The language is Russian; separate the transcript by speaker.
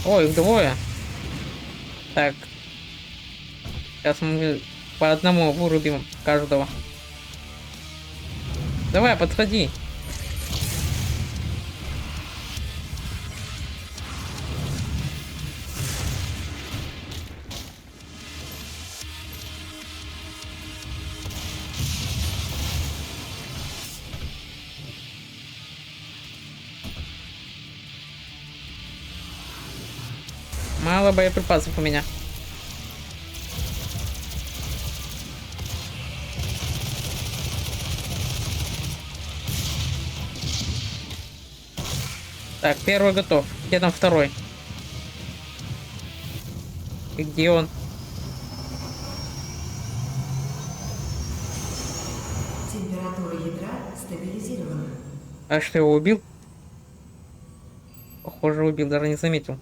Speaker 1: О, их двое. Так, сейчас мы по одному вырубим каждого. Давай, подходи. Мало боеприпасов у меня. Так, первый готов. Где там второй? И где он?
Speaker 2: Температура ядра стабилизирована.
Speaker 1: А что, его убил? Похоже, убил, даже не заметил.